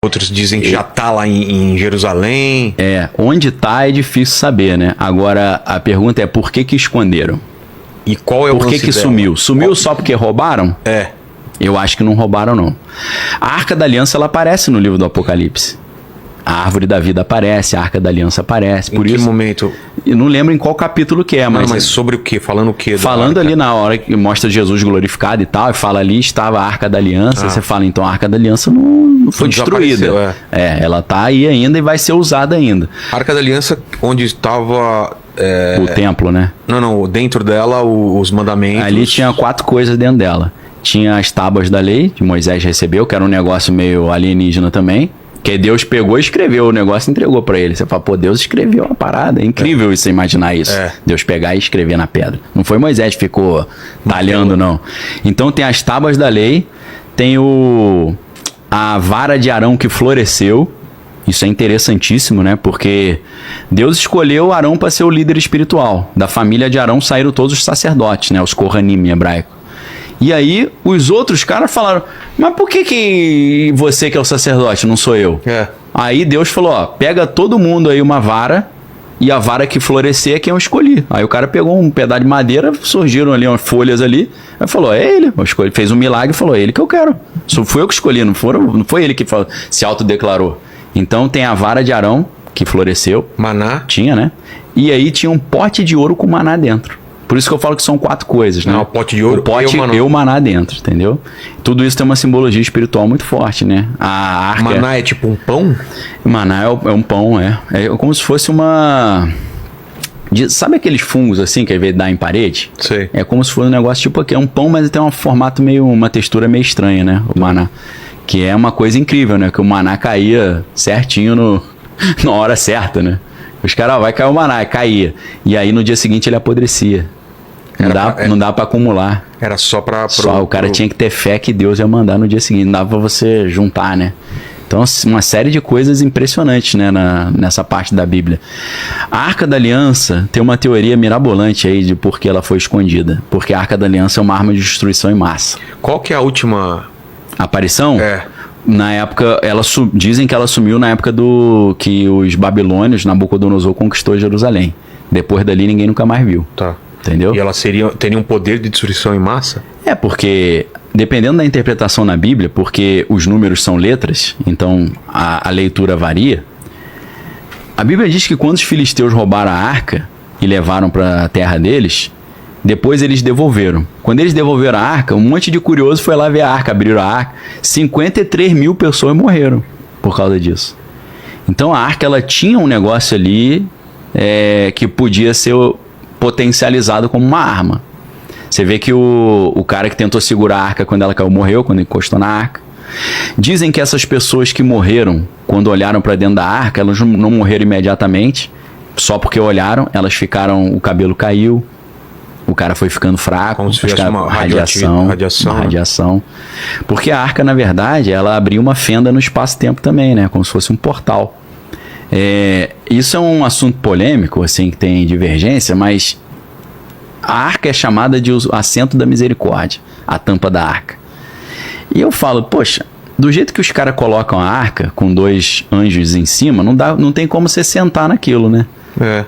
Outros dizem que já tá lá em Jerusalém. Onde tá é difícil saber, né? Agora, a pergunta é por que esconderam? E qual é o Por que lance dela? sumiu? Sumiu só porque roubaram? Eu acho que não roubaram, não. A Arca da Aliança, ela aparece no livro do Apocalipse. A Árvore da Vida aparece, a Arca da Aliança aparece. Em que momento? Eu não lembro em qual capítulo que é, mas... Mas sobre o quê? Falando o quê? Falando ali na hora que mostra Jesus glorificado e tal, e fala ali, estava a Arca da Aliança, você fala, então a Arca da Aliança não foi destruída. Ela tá aí ainda e vai ser usada ainda. A Arca da Aliança, onde estava... O templo, né? Não, dentro dela os mandamentos... Ali tinha 4 coisas dentro dela. Tinha as tábuas da lei, que Moisés recebeu, que era um negócio meio alienígena também. Que Deus pegou e escreveu o negócio e entregou pra ele. Você fala, pô, Deus escreveu uma parada. É incrível você imaginar isso. Deus pegar e escrever na pedra. Não foi Moisés que ficou talhando, não. Então tem as tábuas da lei, tem a vara de Arão que floresceu. Isso é interessantíssimo, né? Porque Deus escolheu Arão para ser o líder espiritual. Da família de Arão saíram todos os sacerdotes, né? Os Kohanim em hebraico. E aí, os outros caras falaram, mas por que você que é o sacerdote, não sou eu? Aí Deus falou, ó, pega todo mundo aí uma vara, e a vara que florescer é quem eu escolhi. Aí o cara pegou um pedaço de madeira, surgiram ali umas folhas ali, aí falou, é ele, fez um milagre e falou, é ele que eu quero. Só fui eu que escolhi, não foi ele que se autodeclarou. Então tem a vara de Arão, que floresceu. Maná. Tinha, né? E aí tinha um pote de ouro com maná dentro. Por isso que eu falo que são 4 coisas, né? O pote de ouro, o pote e o maná dentro, entendeu? Tudo isso tem uma simbologia espiritual muito forte, né? A arca... Maná é tipo um pão? Maná é um pão, é como se fosse uma... Sabe aqueles fungos assim que às vezes dá em parede? Sei. É como se fosse um negócio tipo aqui, é um pão, mas tem um formato meio, uma textura meio estranha, né? O maná. Que é uma coisa incrível, né? Que o maná caía certinho na hora certa, né? Os caras, vai cair o maná, caía. E aí no dia seguinte ele apodrecia. Não dá pra acumular. Era só pra... O cara tinha que ter fé que Deus ia mandar no dia seguinte. Não dava pra você juntar, né? Então, uma série de coisas impressionantes, né? Nessa parte da Bíblia. A Arca da Aliança tem uma teoria mirabolante aí de por que ela foi escondida. Porque a Arca da Aliança é uma arma de destruição em massa. Qual que é a última... aparição? Na época, dizem que ela sumiu na época que os babilônios, Nabucodonosor, conquistou Jerusalém. Depois dali, ninguém nunca mais viu. Tá. Entendeu? E ela teria um poder de destruição em massa? Porque, dependendo da interpretação na Bíblia, porque os números são letras, então a leitura varia. A Bíblia diz que quando os filisteus roubaram a arca e levaram para a terra deles, depois eles devolveram. Quando eles devolveram a arca, um monte de curioso foi lá ver a arca, abriram a arca. 53 mil pessoas morreram por causa disso. Então a arca, ela tinha um negócio ali que podia ser potencializado como uma arma. Você vê que o cara que tentou segurar a arca quando ela caiu morreu, quando encostou na arca. Dizem que essas pessoas que morreram quando olharam para dentro da arca, elas não morreram imediatamente, só porque olharam, elas ficaram, o cabelo caiu, o cara foi ficando fraco, como se fosse uma radiação. Porque a arca, na verdade, ela abriu uma fenda no espaço-tempo também, né? Como se fosse um portal. Isso é um assunto polêmico, assim, que tem divergência, mas a arca é chamada de assento da misericórdia, a tampa da arca. E eu falo, poxa, do jeito que os caras colocam a arca, com 2 anjos em cima, não tem como você sentar naquilo, né?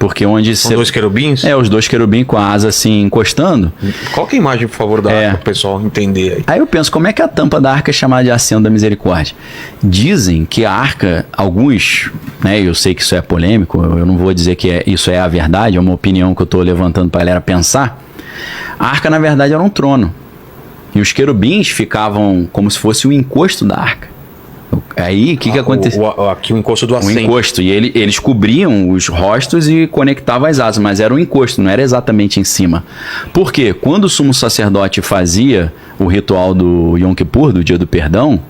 Porque onde são 2 querubins? Os 2 querubins com a asa assim encostando. Coloca a imagem, por favor, da arca para o pessoal entender. Aí eu penso, como é que a tampa da arca é chamada de assento da misericórdia? Dizem que a arca, alguns, né, eu sei que isso é polêmico, eu não vou dizer que isso é a verdade, é uma opinião que eu estou levantando para a galera pensar. A arca, na verdade, era um trono. E os querubins ficavam como se fosse o encosto da arca. Aí, o que aconteceu? Aqui o encosto do assento. O encosto. E eles cobriam os rostos e conectavam as asas, mas era um encosto, não era exatamente em cima. Por quê? Quando o sumo sacerdote fazia o ritual do Yom Kippur, do Dia do Perdão,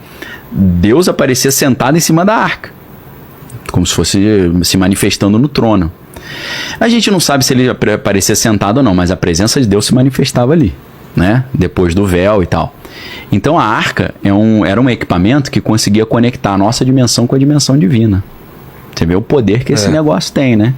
Deus aparecia sentado em cima da arca, como se fosse se manifestando no trono. A gente não sabe se ele aparecia sentado ou não, mas a presença de Deus se manifestava ali, né? Depois do véu e tal. Então a arca era um equipamento que conseguia conectar a nossa dimensão com a dimensão divina. Você vê o poder que esse negócio tem, né?